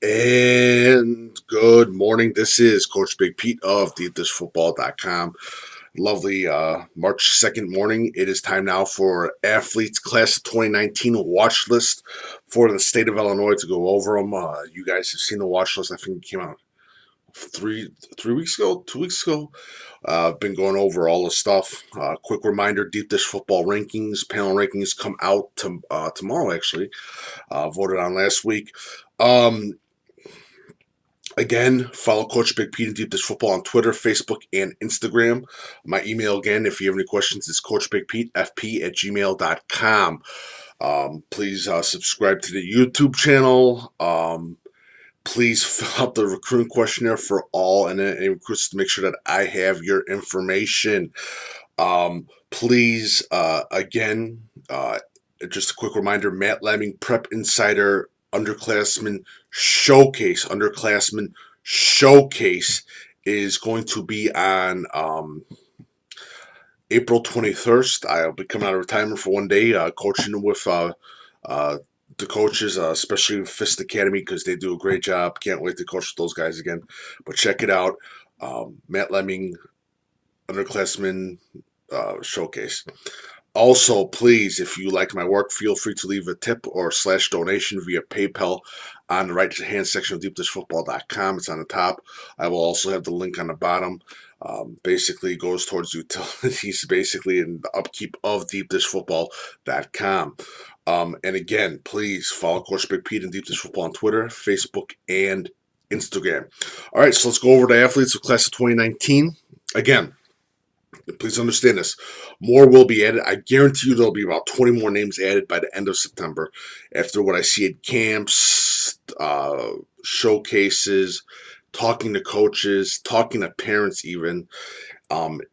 And good morning. This is Coach Big Pete of DeepDishFootball.com. Lovely March 2nd morning. It is time now for Athletes Class of 2019 watch list for the state of Illinois to go over them. You guys have seen the watch list. I think it came out three weeks ago, 2 weeks ago. I've been going over all the stuff. Quick reminder, Deep Dish Football rankings, panel rankings come out tomorrow, actually. Voted on last week. Again, follow Coach Big Pete and Deep Dish Football on Twitter, Facebook, and Instagram. My email, again, if you have any questions, is coachbigpetefp@gmail.com. Please subscribe to the YouTube channel. Please fill out the recruiting questionnaire for all and any recruits to make sure that I have your information. Please, again, just a quick reminder, Matt Lemming, Prep Insider Underclassmen Showcase is going to be on April 21st. I'll be coming out of retirement for one day, coaching with the coaches, especially with Fist Academy, because they do a great job. Can't wait to coach with those guys again. But check it out, Matt Lemming Underclassmen Showcase. Also, please, if you like my work, feel free to leave a tip or / donation via PayPal on the right-hand section of DeepDishFootball.com. It's on the top. I will also have the link on the bottom. Basically goes towards utilities, basically, in the upkeep of DeepDishFootball.com. And again, please follow Coach Big Pete and Deep Dish Football on Twitter, Facebook, and Instagram. All right, so let's go over to athletes of class of 2019. Again, please understand this. More will be added. I guarantee you there'll be about 20 more names added by the end of September after what I see at camps, showcases, talking to coaches, talking to parents even.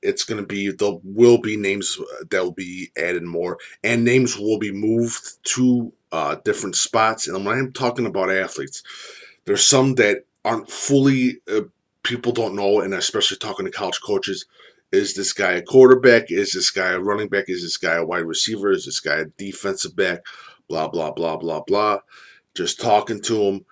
It's going to be, there will be names that will be added more, and names will be moved to different spots. And when I'm talking about athletes, there's some that aren't fully, people don't know, and especially talking to college coaches. Is this guy a quarterback? Is this guy a running back? Is this guy a wide receiver? Is this guy a defensive back? Blah, blah, blah, blah, blah. Just talking to him.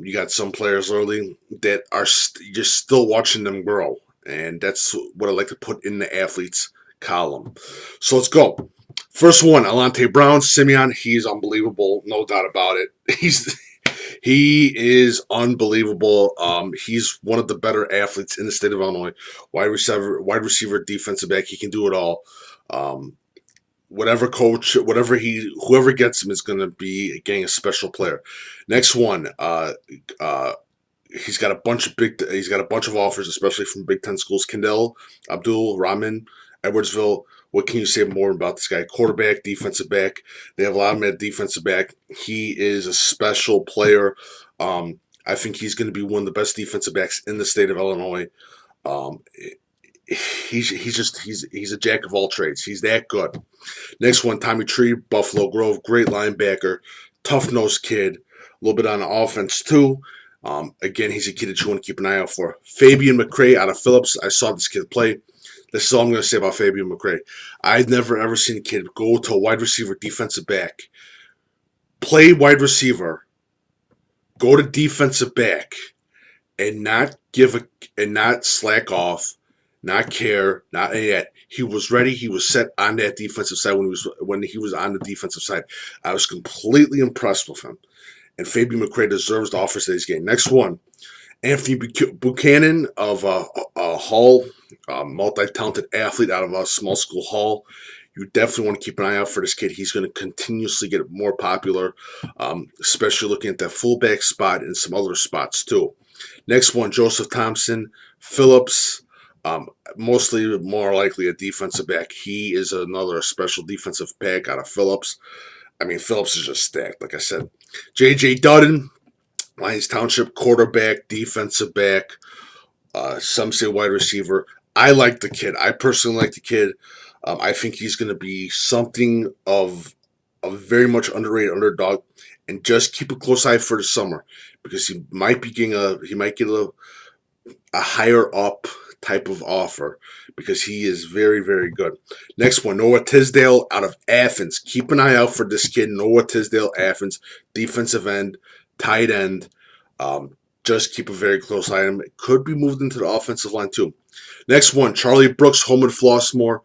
You got some players early that are just still watching them grow. And that's what I like to put in the athletes column. So let's go. First one, Alante Brown, Simeon. He's unbelievable. No doubt about it. He is unbelievable. He's one of the better athletes in the state of Illinois. Wide receiver, defensive back. He can do it all. Whatever coach, whoever gets him is going to be getting a special player. Next one, he's got a bunch of offers, especially from Big Ten schools. Kendall, Abdur, Rahmen, Edwardsville. What can you say more about this guy? Quarterback, defensive back. They have a lot of him at defensive back. He is a special player. I think he's going to be one of the best defensive backs in the state of Illinois. He's a jack of all trades. He's that good. Next one, Tommy Treib, Buffalo Grove, great linebacker, tough-nosed kid, a little bit on the offense too. Again, he's a kid that you want to keep an eye out for. Fabian McCray out of Phillips. I saw this kid play. This is all I'm going to say about Fabian McCray. I've never, ever seen a kid go to a wide receiver, defensive back, play wide receiver, go to defensive back, and not slack off, not care, not any of that. He was ready. He was set on that defensive side when he was on the defensive side. I was completely impressed with him. And Fabian McCray deserves the offers that he's getting. Next one, Anthony Buchanan of Hull, multi-talented athlete out of a small school Hull. You definitely want to keep an eye out for this kid. He's going to continuously get more popular, especially looking at that fullback spot and some other spots too. Next one, Joesph Thompson, Phillips, mostly more likely a defensive back. He is another special defensive back out of Phillips. I mean, Phillips is just stacked, like I said. J.J. Dutton, Lyons Township, quarterback, defensive back, some say wide receiver. I like the kid. I personally like the kid. I think he's going to be something of a very much underrated underdog, and just keep a close eye for the summer because he might get a higher up type of offer because he is very, very good. Next one, Noah Tisdale out of Athens. Keep an eye out for this kid, Noah Tisdale, Athens, defensive end, tight end. Just keep a very close eye on him. It could be moved into the offensive line too. Next one, Charlie Brooks, Homewood Flossmoor,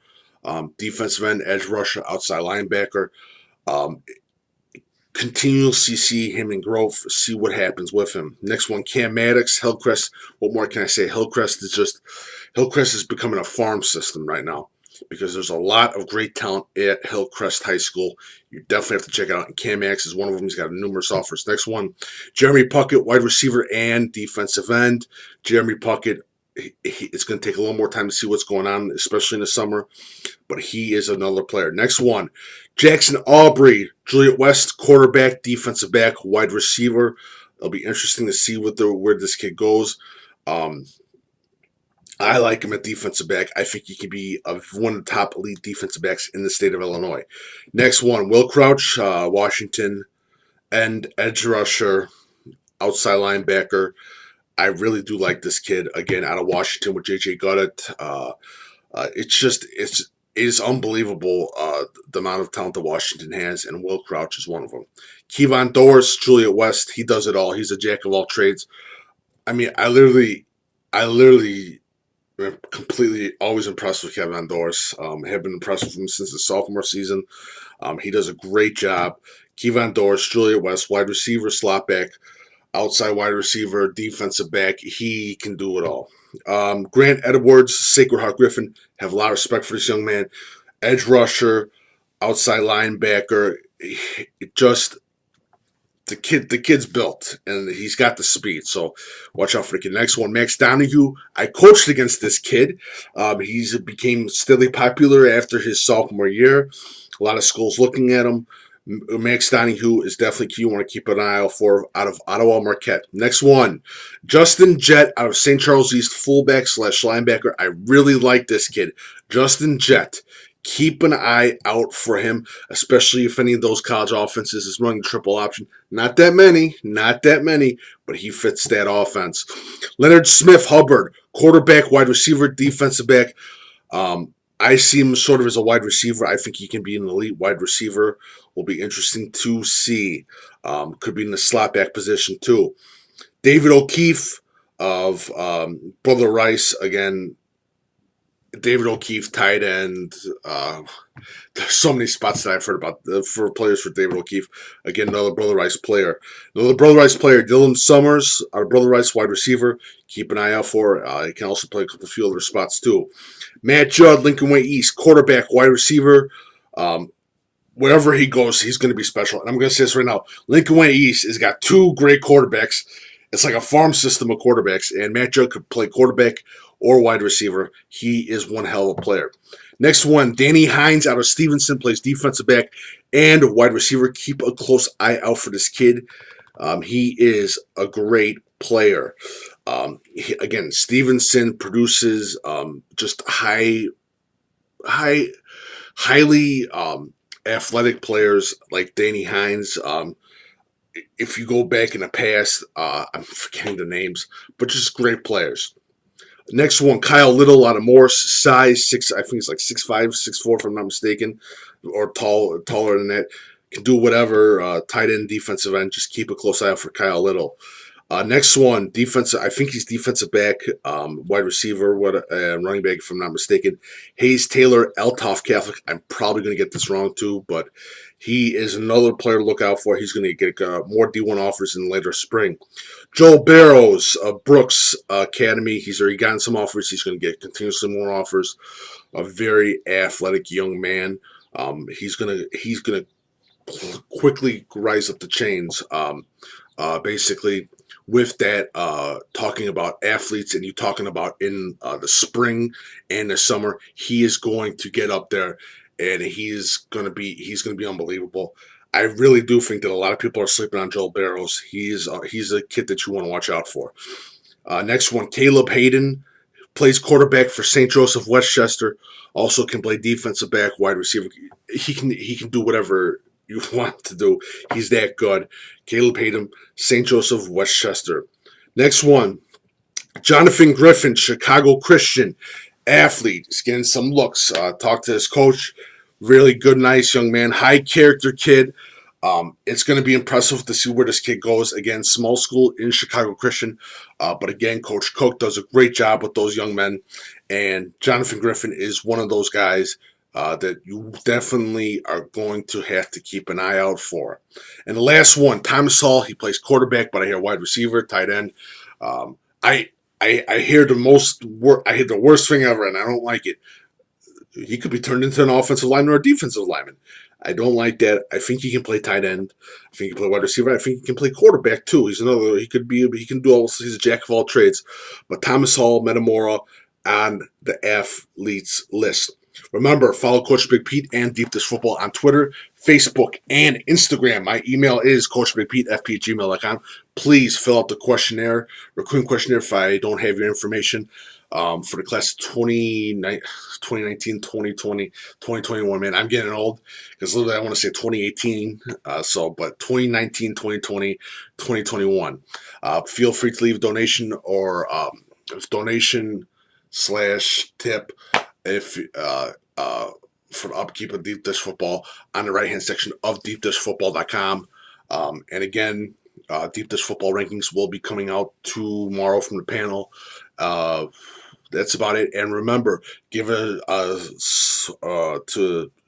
defensive end, edge rusher, outside linebacker. Um, Continuously see him in growth, see what happens with him. Next one, Cam Mattox, Hillcrest. What more can I say? Hillcrest is becoming a farm system right now because there's a lot of great talent at Hillcrest High School. You definitely have to check it out. And Cam Mattox is one of them. He's got numerous offers. Next one, Jermey Puckett, wide receiver and defensive end. Jermey Puckett, it's going to take a little more time to see what's going on, especially in the summer, but he is another player. Next one, Jackson Aubrey, Juliet West, quarterback, defensive back, wide receiver. It'll be interesting to see where this kid goes. I like him at defensive back. I think he could be one of the top elite defensive backs in the state of Illinois. Next one, Will Crouch, Washington, and edge rusher, outside linebacker. I really do like this kid, again, out of Washington with J.J. Guttett. It is unbelievable the amount of talent that Washington has, and Will Crouch is one of them. Kevon Doris, Juliet West, he does it all. He's a jack of all trades. I mean, I literally am completely always impressed with Kevon Doris. Have been impressed with him since the sophomore season. He does a great job. Kevon Doris, Juliet West, wide receiver, slot back, outside wide receiver, defensive back. He can do it all. Grant Edwards, Sacred Heart Griffin, have a lot of respect for this young man. Edge rusher, outside linebacker. The kid's built, and he's got the speed. So watch out for the kid. Next one, Max Donahue. I coached against this kid. He became steadily popular after his sophomore year. A lot of schools looking at him. Max Donahue is definitely key. You want to keep an eye out for out of Ottawa Marquette. Next one, Justin Jett out of St. Charles East, fullback / linebacker. I really like this kid, Justin Jett. Keep an eye out for him, especially if any of those college offenses is running triple option. Not that many, but he fits that offense. Leonard Smith Hubbard, quarterback, wide receiver, defensive back. I see him sort of as a wide receiver. I think he can be an elite wide receiver. Will be interesting to see. Could be in the slot back position too. David O'Keefe of Brother Rice, again. David O'Keefe, tight end. There's so many spots that I've heard about for players for David O'Keefe. Again, another Brother Rice player. Dylan Summers, our Brother Rice wide receiver. Keep an eye out for. He can also play a couple few other spots too. Matt Judd, Lincoln Way East, quarterback, wide receiver. Wherever he goes, he's going to be special. And I'm going to say this right now. Lincoln Way East has got two great quarterbacks. It's like a farm system of quarterbacks. And Matt Judd could play quarterback or wide receiver. He is one hell of a player. Next one, Danny Hines out of Stevenson, plays defensive back and wide receiver. Keep a close eye out for this kid. He is a great player. Again, Stevenson produces just highly athletic players like Danny Hines. If you go back in the past, I'm forgetting the names, but just great players. Next one, Kyle Little out of Morris, size 6, I think it's like 6'5", 6'4", if I'm not mistaken, or taller than that. Can do whatever, tight end, defensive end. Just keep a close eye out for Kyle Little. Next one, defensive. I think he's defensive back, wide receiver, running back, if I'm not mistaken. Hayes Taylor, Eltoff Catholic. I'm probably going to get this wrong too, but he is another player to look out for. He's going to get more D1 offers in later spring. Joel Barrows, Brooks Academy. He's already gotten some offers. He's going to get continuously more offers. A very athletic young man. He's going to quickly rise up the chains. Basically, with that, talking about athletes, and you talking about in the spring and the summer, he is going to get up there, and he's going to be unbelievable. I really do think that a lot of people are sleeping on Joel Barrows. He's a kid that you want to watch out for. Next one, Caleb Hayden, plays quarterback for St. Joseph Westchester. Also can play defensive back, wide receiver. He can do whatever you want to do. He's that good. Caleb Hayden, St. Joseph Westchester. Next one, Jonathan Griffin, Chicago Christian, athlete. He's getting some looks. Talked to his coach. Really good, nice young man. High character kid. It's going to be impressive to see where this kid goes. Again, small school in Chicago Christian. But again, Coach Cook does a great job with those young men. And Jonathan Griffin is one of those guys that you definitely are going to have to keep an eye out for. And the last one, Thomas Hall, he plays quarterback, but I hear wide receiver, tight end. I hear I hear the worst thing ever, and I don't like it. He could be turned into an offensive lineman or a defensive lineman. I don't like that. I think he can play tight end. I think he can play wide receiver. I think he can play quarterback too. He can do all. He's a jack of all trades. But Thomas Hall, Metamora on the athletes list. Remember, follow Coach Big Pete and Deep Dish Football on Twitter, Facebook, and Instagram. My email is coachbigpete@fp@gmail.com. Please fill out the questionnaire, recruiting questionnaire, if I don't have your information for the class of 2019, 2020, 2021. Man, I'm getting old because literally I want to say 2018. But 2019, 2020, 2021. Feel free to leave a donation or donation/tip if for the upkeep of Deep Dish Football on the right-hand section of deepdishfootball.com. And again, Deep Dish Football rankings will be coming out tomorrow from the panel. That's about it. And remember, give to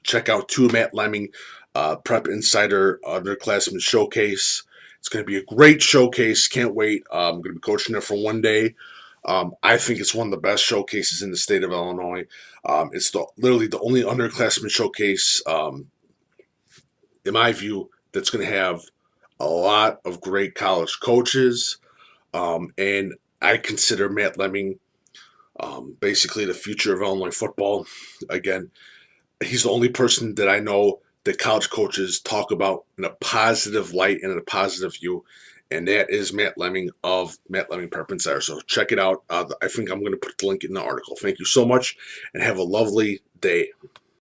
check out Matt Lemming Prep Insider Underclassmen Showcase. It's going to be a great showcase. Can't wait. I'm going to be coaching there for one day. I think it's one of the best showcases in the state of Illinois. It's literally the only underclassmen showcase, in my view, that's going to have a lot of great college coaches. And I consider Matt Lemming basically the future of Illinois football. Again, he's the only person that I know that college coaches talk about in a positive light and in a positive view. And that is Matt Lemming of Matt Lemming Prep Insider. So check it out. I think I'm going to put the link in the article. Thank you so much and have a lovely day.